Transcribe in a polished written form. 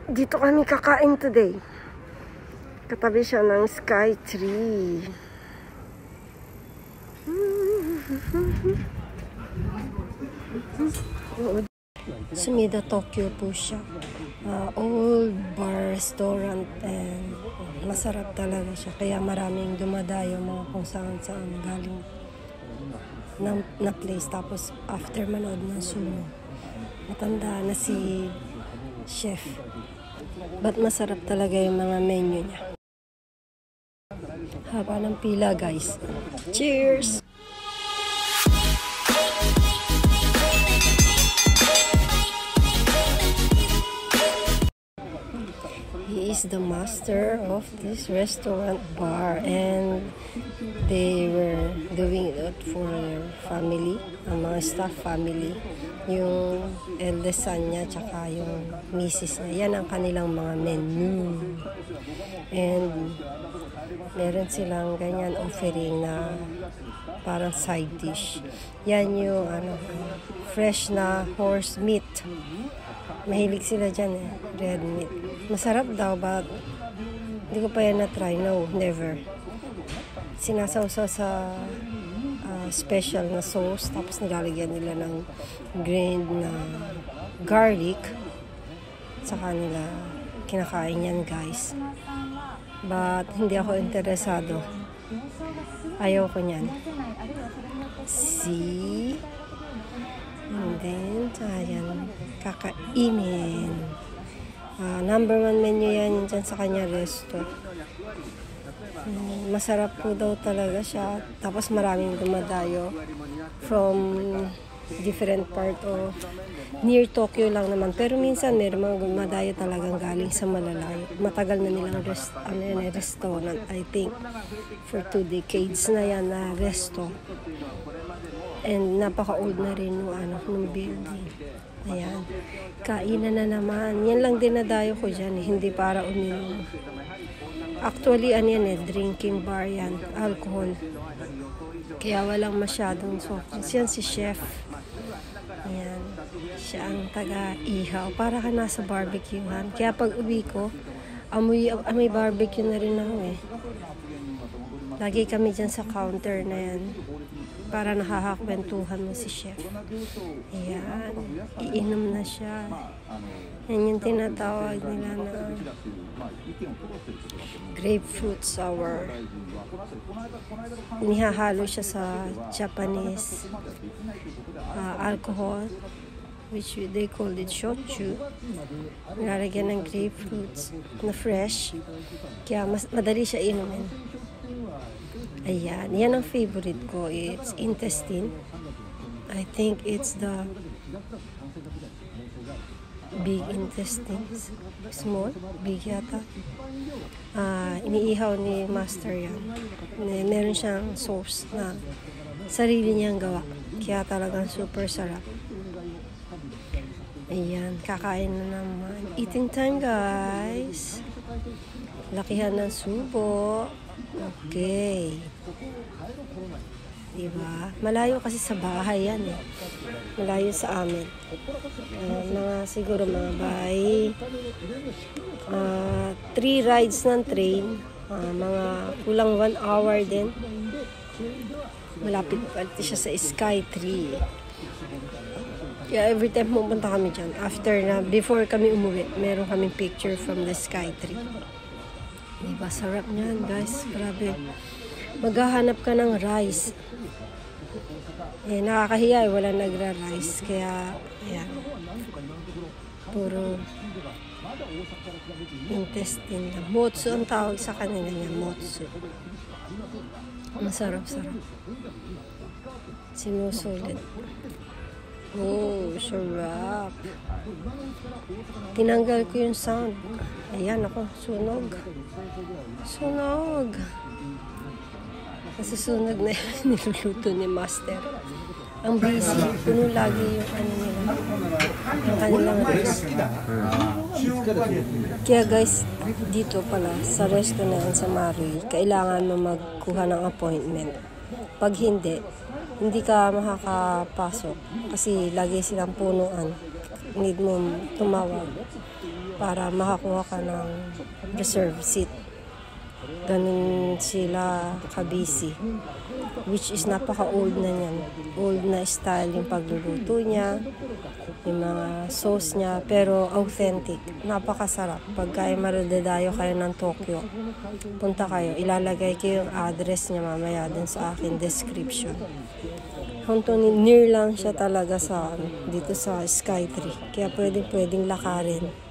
Dito kami kakain today. Katabi siya ng Sky Tree. Sumida Tokyo po siya. Old bar restaurant and masarap talaga siya. Kaya maraming dumadayo mga kung saan galing na place. Tapos after manood ng sumo, matanda na si chef. But masarap talaga yung mga menu niya. Haba ng pila, guys. Cheers! He is the master of this restaurant bar and they were doing it for family, ang mga staff family. Yung eldest son niya tsaka yung misis niya. Yan ang kanilang mga menu. And meron silang ganyan offering na parang side dish. Yan yung fresh na horse meat. Mahilig sila dyan red meat. Masarap daw, but hindi ko pa yan na-try. No, never. Sinasawsaw sa special na sauce, tapos nilalagyan nila ng grained na garlic. Saka nila kinakain yan, guys. But hindi ako interesado. Ayaw ko niyan. See? And then, ayan, kakainin. Number 1 menu yan dyan sa kanya resto. Masarap po daw talaga siya. Tapos maraming dumadayo from different part of near Tokyo lang naman. Pero minsan meron mga dumadayo talagang galing sa malalayo. Matagal na nilang restaurant. I think for 2 decades na yan na resto. And napaka-old na rin ng building. Ayan. Kainan na naman. Yan lang dinadayo ko dyan. Hindi para uminom. Actually, drinking bar yan. Alcohol. Kaya walang masyadong soft. Yan si chef. Ayan. Siya ang taga-ihaw. Para ka nasa barbecuehan. Kaya pag uwi ko, amoy barbecue na rin ako eh. Lagi kami dyan sa counter na yan. Para nakakakwentuhan mo si chef. Ayan. Iinom na siya. Yan yung tinatawag nila na grapefruit sour. Inihahalo siya sa Japanese alcohol, which they call it shochu. Nilalagyan ng grapefruits na fresh. Kaya madali siya inumin. Ayan, yan ang favorite ko. It's intestine. I think it's the big intestines. Small, big yata. Iniihaw ni master yan. Meron siyang sauce na sarili niyang gawa. Kaya talagang super sarap. Ayan, kakain na naman. Eating time, guys. Lakihan ng subo. Okay. Diba? Malayo kasi sa bahay yan eh. Malayo sa amin. Siguro mga bahay. 3 rides ng train. Mga kulang 1 hour din. Malapit pa siya sa Sky Tree. Kaya every time pumunta kami dyan, before kami umuwi, meron kaming picture from the Sky Tree. Diba? Sarap niyan, guys. Grabe. Maghahanap ka ng rice. Nakakahiya, wala nagra-rice. Kaya, ayan. Puro intestine na. Motsu ang tawag sa kanila niya. Motsu. Masarap-sarap. Sinusulit. Oh, sarap. Tinanggal ko yung sound. Ayan ako, sunog. Sunog. Kasi sunog na yung niluluto ni master. Ang busy. Puno lagi yung nila. Yung kanilang rest. Kaya guys, dito pala, sa resto na yan sa Marui, kailangan mo magkuha ng appointment. Pag hindi ka makakapasok kasi lagi silang punuan. Need mo tumawag. para makakuha ka ng reserve seat. Ganun sila ka-busy. Which is napaka-old na niyan. Old na style yung pagluluto niya, yung mga sauce niya, pero authentic. Napakasarap. Pagka maradadayo kayo ng Tokyo, punta kayo. Ilalagay ko yung address niya mamaya din sa akin description. Near lang siya talaga sa dito sa Skytree. Kaya pwedeng lakarin.